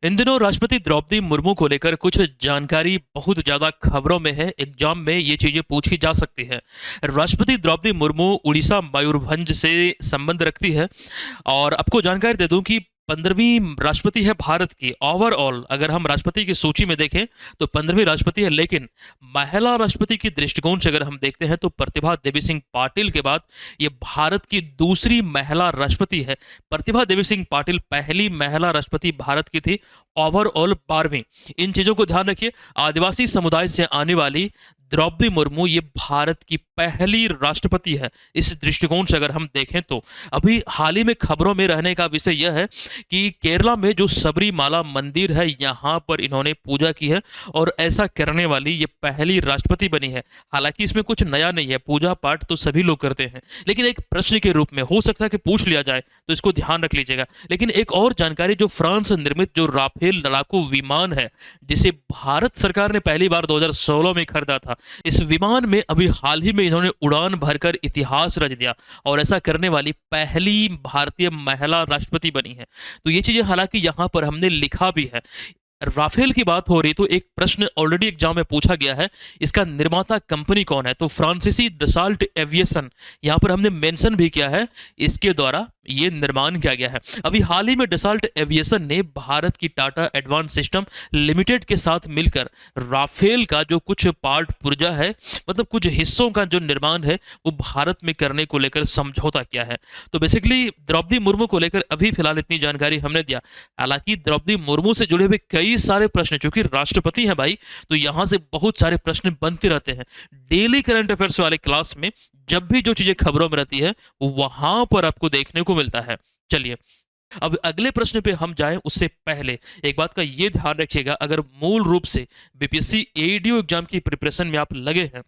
इन दिनों राष्ट्रपति द्रौपदी मुर्मू को लेकर कुछ जानकारी बहुत ज़्यादा खबरों में है। एग्जाम में ये चीज़ें पूछी जा सकती है। राष्ट्रपति द्रौपदी मुर्मू उड़ीसा मयूरभंज से संबंध रखती है। और आपको जानकारी दे दूं कि 15वीं राष्ट्रपति है भारत की। ओवरऑल अगर हम राष्ट्रपति की सूची में देखें तो 15वीं राष्ट्रपति है, लेकिन महिला राष्ट्रपति की दृष्टिकोण से अगर हम देखते हैं तो प्रतिभा देवी सिंह पाटिल के बाद ये भारत की दूसरी महिला राष्ट्रपति है। प्रतिभा देवी सिंह पाटिल पहली महिला राष्ट्रपति भारत की थी। ओवरऑल 12वीं। इन चीजों को ध्यान रखिए। आदिवासी समुदाय से आने वाली द्रौपदी मुर्मू ये भारत की पहली राष्ट्रपति है। इस दृष्टिकोण से अगर हम देखें तो अभी हाल ही में खबरों में रहने का विषय यह है कि केरला में जो सबरीमाला मंदिर है यहाँ पर इन्होंने पूजा की है और ऐसा करने वाली ये पहली राष्ट्रपति बनी है। हालांकि इसमें कुछ नया नहीं है, पूजा पाठ तो सभी लोग करते हैं, लेकिन एक प्रश्न के रूप में हो सकता है कि पूछ लिया जाए, तो इसको ध्यान रख लीजिएगा। लेकिन एक और जानकारी, जो फ्रांस निर्मित जो राफेल लड़ाकू विमान है जिसे भारत सरकार ने पहली बार 2016 में खरीदा था, इस विमान में अभी हाल ही में इन्होंने उड़ान भरकर इतिहास रच दिया और ऐसा करने वाली पहली भारतीय महिला राष्ट्रपति बनी है। तो ये चीजें हालांकि यहाँ पर हमने लिखा भी है। राफेल की बात हो रही तो एक प्रश्न ऑलरेडी एग्जाम में पूछा गया है, इसका निर्माता कंपनी कौन है? तो फ्रांसीसी डसाल्ट एविएशन, यहां पर हमने मेंशन भी किया है, इसके द्वारा ये निर्माण किया गया है। अभी हाल ही में डसाल्ट एविएशन ने भारत की टाटा एडवांस सिस्टम लिमिटेड के साथ मिलकर राफेल का जो कुछ पार्ट पुर्जा है, मतलब कुछ हिस्सों का जो निर्माण है, वो भारत में करने को लेकर समझौता किया है। तो बेसिकली द्रौपदी मुर्मू को लेकर अभी फिलहाल इतनी जानकारी हमने दिया। हालांकि द्रौपदी मुर्मू से जुड़े हुए कई सारे प्रश्न, चूंकि राष्ट्रपति हैं भाई, तो यहां से बहुत सारे प्रश्न बनते रहते हैं। डेली करंट अफेयर्स वाले क्लास में जब भी जो चीजें खबरों में रहती है वहां पर आपको देखने को मिलता है। चलिए अब अगले प्रश्न पे हम जाएं उससे पहले एक बात का ये ध्यान रखिएगा, अगर मूल रूप से बीपीएससी एडीओ एग्जाम की प्रिपरेशन में आप लगे हैं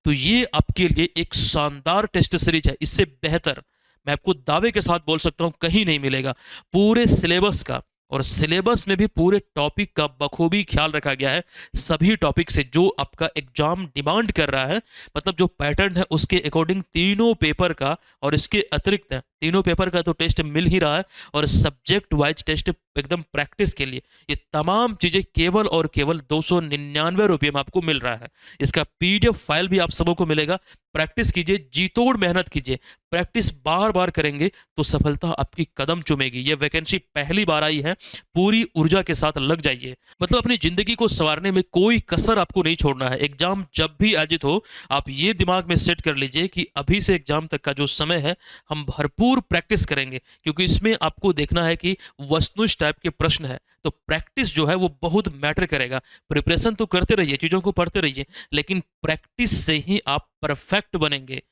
तो ये आपके लिए एक शानदार टेस्ट सीरीज है। इससे बेहतर मैं आपको दावे के साथ बोल सकता हूं कहीं नहीं मिलेगा। पूरे सिलेबस का, और सिलेबस में भी पूरे टॉपिक का बखूबी ख्याल रखा गया है। सभी टॉपिक से जो आपका एग्जाम डिमांड कर रहा है, मतलब जो पैटर्न है उसके अकॉर्डिंग तीनों पेपर का, और इसके अतिरिक्त तीनों पेपर का तो टेस्ट मिल ही रहा है, और सब्जेक्ट वाइज टेस्ट एकदम प्रैक्टिस के लिए ये तमाम चीजें केवल और केवल 299 रुपये में आपको मिल रहा है। इसका पीडीएफ फाइल भी आप सबों को मिलेगा। प्रैक्टिस कीजिए, जी तोड़ मेहनत कीजिए, प्रैक्टिस बार बार करेंगे तो सफलता आपकी कदम चूमेगी। ये वैकेंसी पहली बार आई है, पूरी ऊर्जा के साथ लग जाइए। मतलब अपनी जिंदगी को संवारने में कोई कसर आपको नहीं छोड़ना है। एग्जाम जब भी आयोजित हो आप ये दिमाग में सेट कर लीजिए कि अभी से एग्जाम तक का जो समय है हम भरपूर प्रैक्टिस करेंगे, क्योंकि इसमें आपको देखना है कि वस्तुनिष्ठ टाइप के प्रश्न है, तो प्रैक्टिस जो है वो बहुत मैटर करेगा। प्रिपरेशन तो करते रहिए, चीजों को पढ़ते रहिए, लेकिन प्रैक्टिस से ही आप परफेक्ट बनेंगे।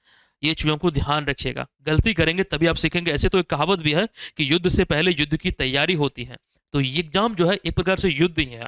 ये चीजों को ध्यान रखिएगा। गलती करेंगे तभी आप सीखेंगे। ऐसे तो एक कहावत भी है कि युद्ध से पहले युद्ध की तैयारी होती है। तो ये एग्जाम जो है एक प्रकार से युद्ध ही है।